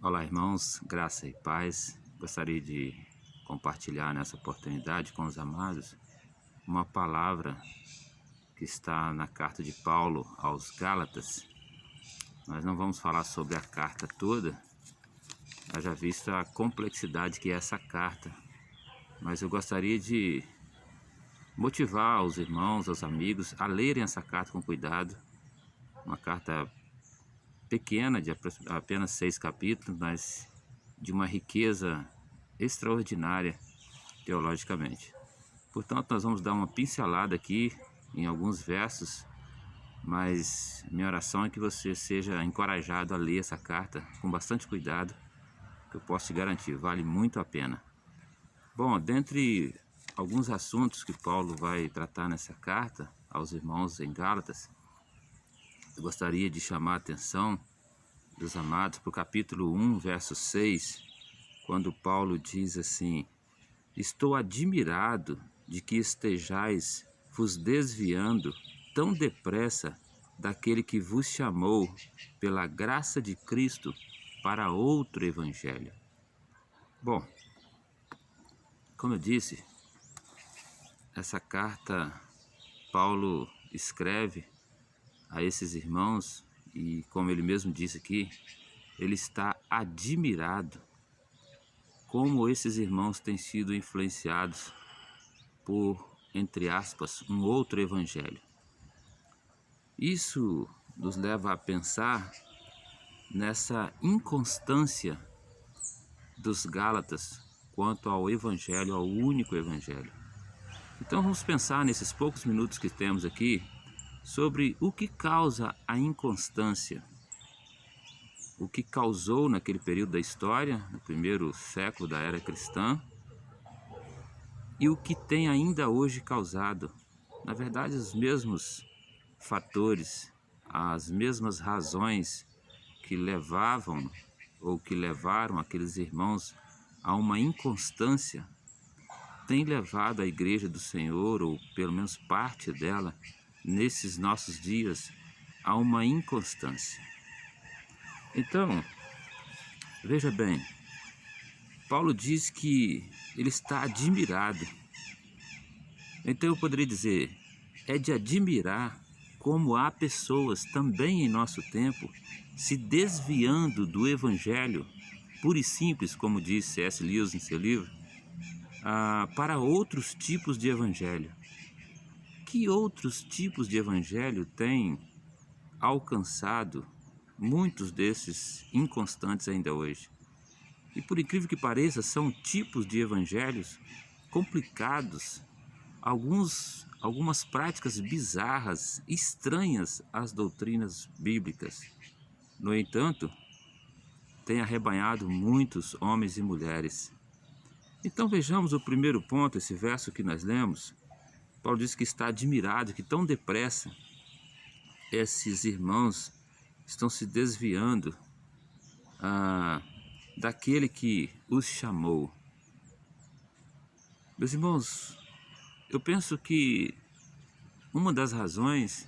Olá, irmãos, graça e paz. Gostaria de compartilhar nessa oportunidade com os amados uma palavra que está na carta de Paulo aos Gálatas. Nós não vamos falar sobre a carta toda, haja vista a complexidade que é essa carta, mas eu gostaria de motivar os irmãos, os amigos a lerem essa carta com cuidado. Uma carta pequena, de apenas 6 capítulos, mas de uma riqueza extraordinária teologicamente. Portanto, nós vamos dar uma pincelada aqui em alguns versos, mas minha oração é que você seja encorajado a ler essa carta com bastante cuidado, que eu posso te garantir, vale muito a pena. Bom, dentre alguns assuntos que Paulo vai tratar nessa carta aos irmãos em Gálatas, eu gostaria de chamar a atenção dos amados para o capítulo 1, verso 6, quando Paulo diz assim: estou admirado de que estejais vos desviando tão depressa daquele que vos chamou pela graça de Cristo para outro evangelho. Bom, como eu disse, essa carta Paulo escreve a esses irmãos e, como ele mesmo disse aqui, ele está admirado como esses irmãos têm sido influenciados por, entre aspas, um outro evangelho. Isso nos leva a pensar nessa inconstância dos Gálatas quanto ao evangelho, ao único evangelho. Então vamos pensar nesses poucos minutos que temos aqui sobre o que causa a inconstância, o que causou naquele período da história, no primeiro século da era cristã, e o que tem ainda hoje causado. Na verdade, os mesmos fatores, as mesmas razões que levavam ou que levaram aqueles irmãos a uma inconstância, têm levado a Igreja do Senhor, ou pelo menos parte dela, nesses nossos dias, a uma inconstância. Então, veja bem, Paulo diz que ele está admirado. Então eu poderia dizer, é de admirar como há pessoas também em nosso tempo se desviando do evangelho puro e simples, como diz C.S. Lewis em seu livro, para outros tipos de evangelho. Que outros tipos de evangelho têm alcançado muitos desses inconstantes ainda hoje? E por incrível que pareça, são tipos de evangelhos complicados, algumas práticas bizarras, estranhas às doutrinas bíblicas. No entanto, tem arrebanhado muitos homens e mulheres. Então vejamos o primeiro ponto, esse verso que nós lemos. Paulo diz que está admirado que tão depressa esses irmãos estão se desviando daquele que os chamou. Meus irmãos, eu penso que uma das razões,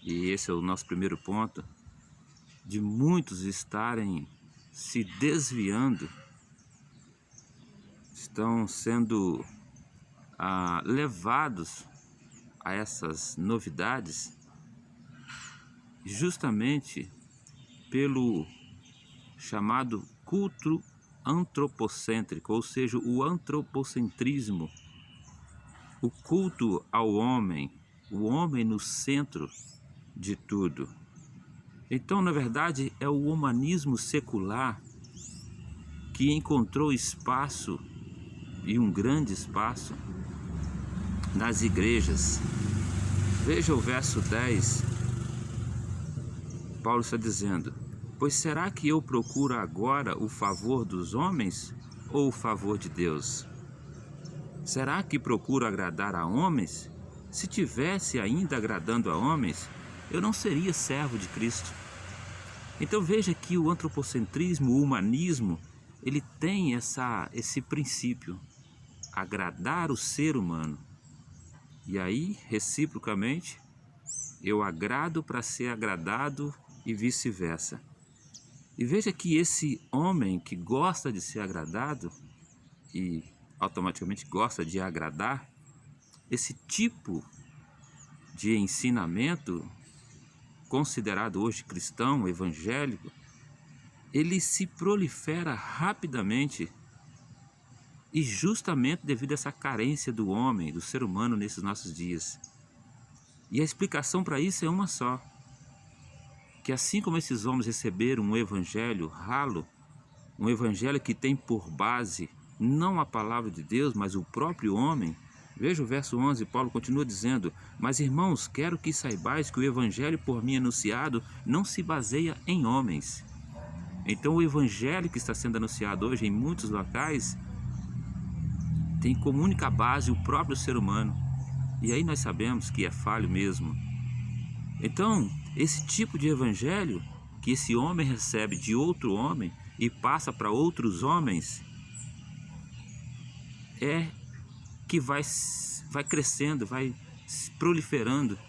e esse é o nosso primeiro ponto, de muitos estarem se desviando, estão sendo levados a essas novidades, justamente pelo chamado culto antropocêntrico, ou seja, o antropocentrismo, o culto ao homem, o homem no centro de tudo. Então, na verdade, é o humanismo secular que encontrou espaço, e um grande espaço, nas igrejas. Veja o verso 10, Paulo está dizendo: pois será que eu procuro agora o favor dos homens ou o favor de Deus? Será que procuro agradar a homens? Se tivesse ainda agradando a homens, eu não seria servo de Cristo. Então veja que o antropocentrismo, o humanismo, ele tem esse princípio, agradar o ser humano. E aí, reciprocamente, eu agrado para ser agradado e vice-versa. E veja que esse homem que gosta de ser agradado e automaticamente gosta de agradar, esse tipo de ensinamento, considerado hoje cristão, evangélico, ele se prolifera rapidamente e justamente devido a essa carência do homem, do ser humano nesses nossos dias. E a explicação para isso é uma só, que assim como esses homens receberam um evangelho ralo, um evangelho que tem por base não a palavra de Deus, mas o próprio homem. Veja o verso 11, Paulo continua dizendo: mas irmãos, quero que saibais que o evangelho por mim anunciado não se baseia em homens. Então o evangelho que está sendo anunciado hoje em muitos locais tem como única base o próprio ser humano. E aí nós sabemos que é falho mesmo. Então, esse tipo de evangelho que esse homem recebe de outro homem e passa para outros homens é que vai crescendo, vai se proliferando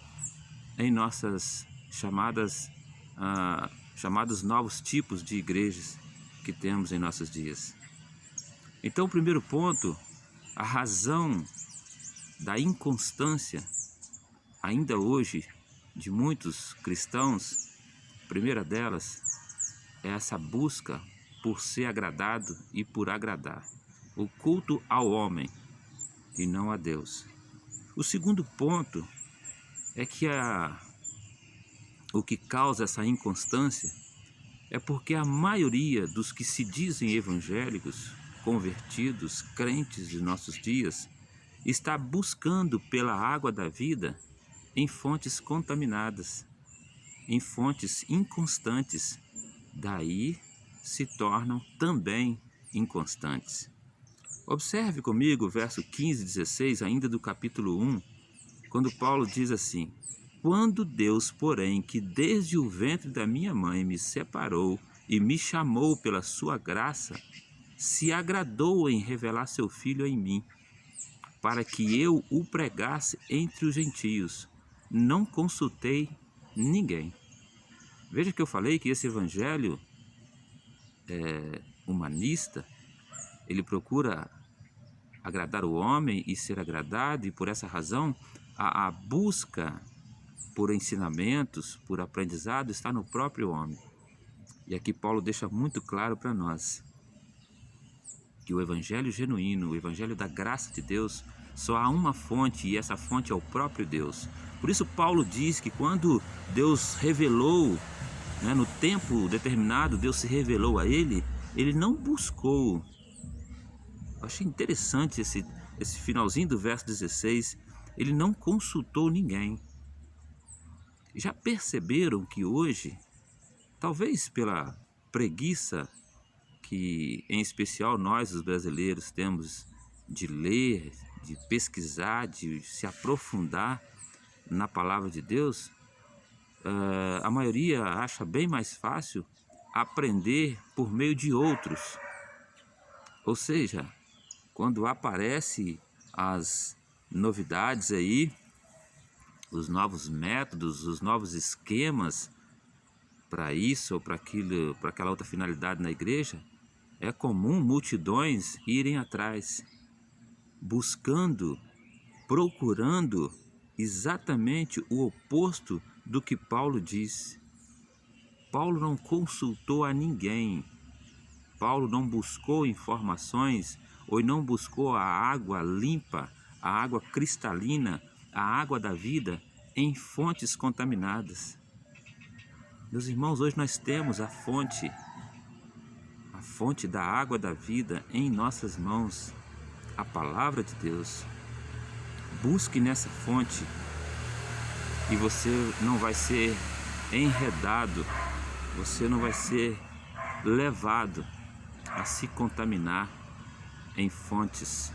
em nossas chamados novos tipos de igrejas que temos em nossos dias. Então, o primeiro ponto, a razão da inconstância, ainda hoje, de muitos cristãos, a primeira delas é essa busca por ser agradado e por agradar. O culto ao homem e não a Deus. O segundo ponto é que o que causa essa inconstância é porque a maioria dos que se dizem evangélicos, convertidos, crentes de nossos dias, está buscando pela água da vida em fontes contaminadas, em fontes inconstantes, daí se tornam também inconstantes. Observe comigo o verso 15 e 16, ainda do capítulo 1, quando Paulo diz assim: quando Deus, porém, que desde o ventre da minha mãe me separou e me chamou pela sua graça, se agradou em revelar seu Filho em mim, para que eu o pregasse entre os gentios, não consultei ninguém. Veja que eu falei que esse evangelho humanista, ele procura agradar o homem e ser agradado, e por essa razão a busca por ensinamentos, por aprendizado, está no próprio homem. E aqui Paulo deixa muito claro para nós que o evangelho genuíno, o evangelho da graça de Deus, só há uma fonte, e essa fonte é o próprio Deus. Por isso Paulo diz que quando Deus revelou, no tempo determinado, Deus se revelou a ele, ele não buscou. Eu achei interessante esse finalzinho do verso 16, ele não consultou ninguém. Já perceberam que hoje, talvez pela preguiça que em especial nós os brasileiros temos de ler, de pesquisar, de se aprofundar na palavra de Deus, a maioria acha bem mais fácil aprender por meio de outros. Ou seja, quando aparecem as novidades aí, os novos métodos, os novos esquemas para isso ou para aquilo, para aquela outra finalidade na igreja, é comum multidões irem atrás, buscando, procurando exatamente o oposto do que Paulo diz. Paulo não consultou a ninguém. Paulo não buscou informações ou não buscou a água limpa, a água cristalina, a água da vida em fontes contaminadas. Meus irmãos, hoje nós temos a fonte da água da vida em nossas mãos, a palavra de Deus. Busque nessa fonte e você não vai ser enredado, você não vai ser levado a se contaminar em fontes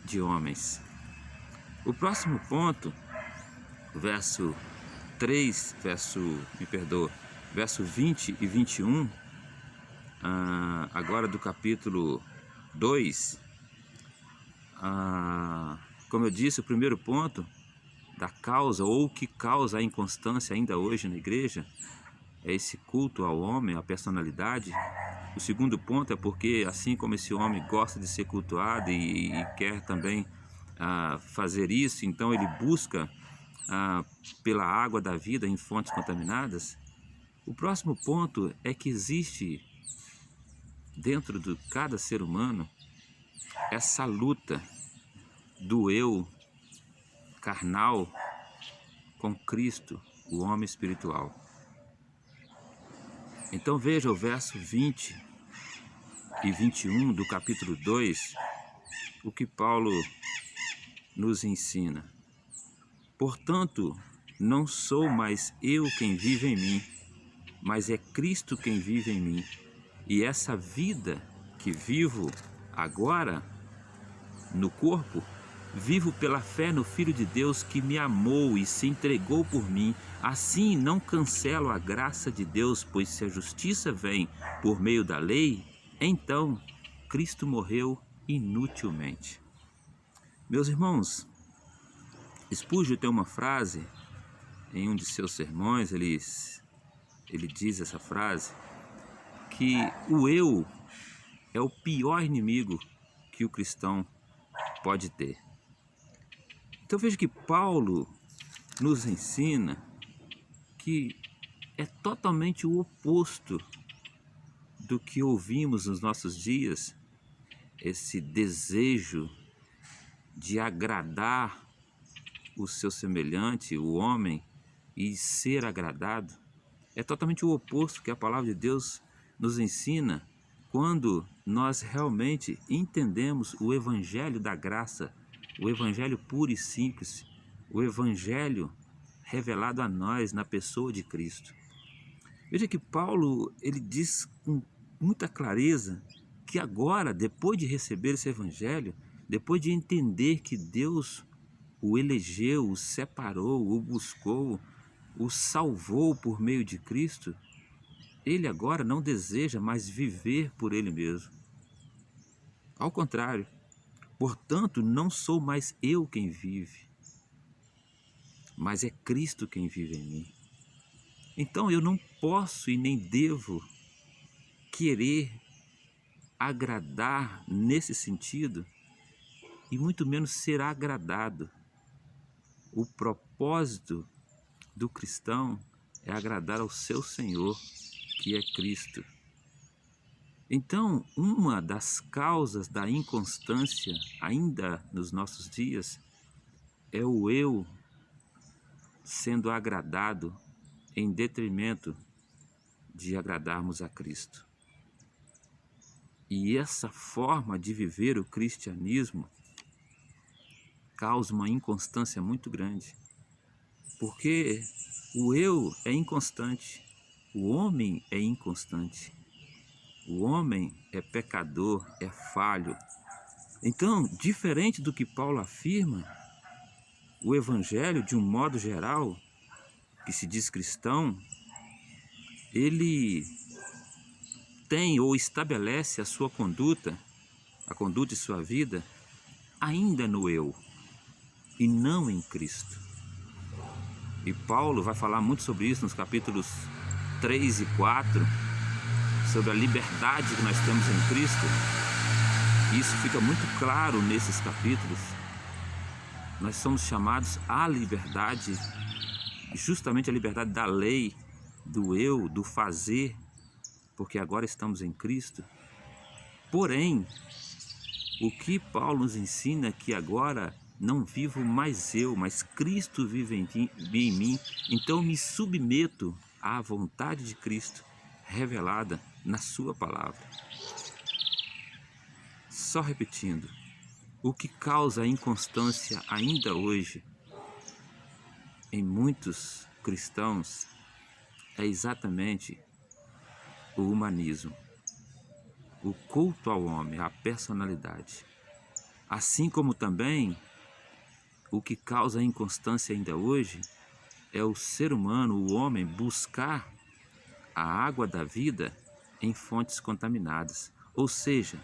de homens. O próximo ponto, verso 20 e 21, agora do capítulo 2, como eu disse, o primeiro ponto da causa, ou o que causa a inconstância ainda hoje na igreja, é esse culto ao homem, à personalidade. O segundo ponto é porque, assim como esse homem gosta de ser cultuado e quer também fazer isso, então ele busca pela água da vida em fontes contaminadas. O próximo ponto é que existe dentro de cada ser humano essa luta do eu carnal com Cristo, o homem espiritual. Então veja o verso 20 e 21 do capítulo 2, o que Paulo nos ensina. Portanto, não sou mais eu quem vive em mim, mas é Cristo quem vive em mim. E essa vida que vivo agora no corpo, vivo pela fé no Filho de Deus que me amou e se entregou por mim. Assim não cancelo a graça de Deus, pois se a justiça vem por meio da lei, então Cristo morreu inutilmente. Meus irmãos, Spurgeon tem uma frase em um de seus sermões, ele diz essa frase, que o eu é o pior inimigo que o cristão pode ter. Então veja que Paulo nos ensina que é totalmente o oposto do que ouvimos nos nossos dias, esse desejo de agradar o seu semelhante, o homem, e ser agradado. É totalmente o oposto que a palavra de Deus nos ensina quando nós realmente entendemos o evangelho da graça, o evangelho puro e simples, o evangelho revelado a nós na pessoa de Cristo. Veja que Paulo, ele diz com muita clareza que agora, depois de receber esse evangelho, depois de entender que Deus o elegeu, o separou, o buscou, o salvou por meio de Cristo, ele agora não deseja mais viver por ele mesmo. Ao contrário, portanto, não sou mais eu quem vive, mas é Cristo quem vive em mim. Então eu não posso e nem devo querer agradar nesse sentido, e muito menos ser agradado. O propósito do cristão é agradar ao seu Senhor, que é Cristo. Então, uma das causas da inconstância, ainda nos nossos dias, é o eu sendo agradado em detrimento de agradarmos a Cristo. E essa forma de viver o cristianismo causa uma inconstância muito grande, porque o eu é inconstante, o homem é inconstante, o homem é pecador, é falho. Então, diferente do que Paulo afirma, o evangelho, de um modo geral, que se diz cristão, ele tem ou estabelece a sua conduta, a conduta de sua vida, ainda no eu e não em Cristo. E Paulo vai falar muito sobre isso nos capítulos 3 e 4, sobre a liberdade que nós temos em Cristo. E isso fica muito claro nesses capítulos. Nós somos chamados à liberdade, justamente a liberdade da lei, do eu, do fazer, porque agora estamos em Cristo. Porém, o que Paulo nos ensina é que agora não vivo mais eu, mas Cristo vive em mim. Então me submeto à vontade de Cristo revelada na sua palavra. Só repetindo, o que causa a inconstância ainda hoje em muitos cristãos é exatamente o humanismo, o culto ao homem, a personalidade. Assim como também o que causa a inconstância ainda hoje é o ser humano, o homem, buscar a água da vida em fontes contaminadas. Ou seja,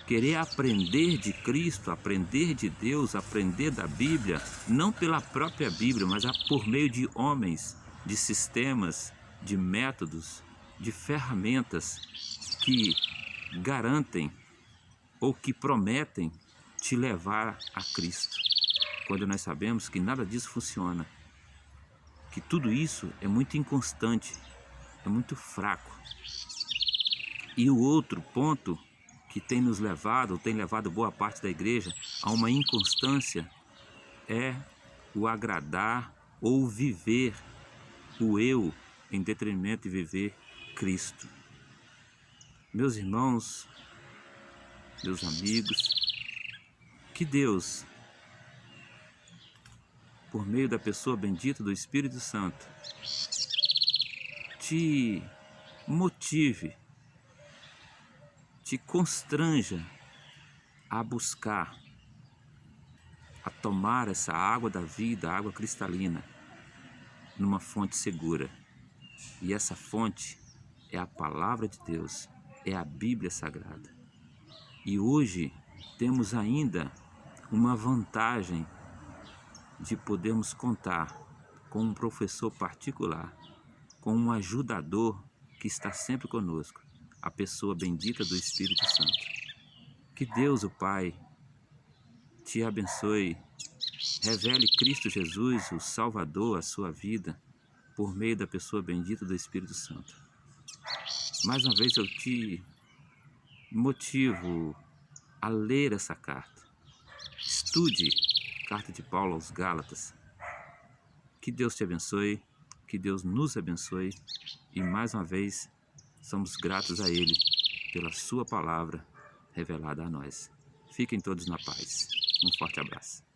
querer aprender de Cristo, aprender de Deus, aprender da Bíblia, não pela própria Bíblia, mas por meio de homens, de sistemas, de métodos, de ferramentas que garantem ou que prometem te levar a Cristo, quando nós sabemos que nada disso funciona, que tudo isso é muito inconstante, é muito fraco. E o outro ponto que tem nos levado, ou tem levado boa parte da igreja a uma inconstância, é o agradar ou viver o eu em detrimento de viver Cristo. Meus irmãos, meus amigos, que Deus, por meio da pessoa bendita do Espírito Santo, te motive, te constranja a buscar, a tomar essa água da vida, água cristalina, numa fonte segura. E essa fonte é a palavra de Deus, é a Bíblia Sagrada. E hoje temos ainda uma vantagem de podermos contar com um professor particular, com um ajudador que está sempre conosco, a pessoa bendita do Espírito Santo. Que Deus, o Pai, te abençoe, revele Cristo Jesus, o Salvador, a sua vida, por meio da pessoa bendita do Espírito Santo. Mais uma vez eu te motivo a ler essa carta. Estude a carta de Paulo aos Gálatas. Que Deus te abençoe, que Deus nos abençoe e mais uma vez somos gratos a Ele pela sua palavra revelada a nós. Fiquem todos na paz. Um forte abraço.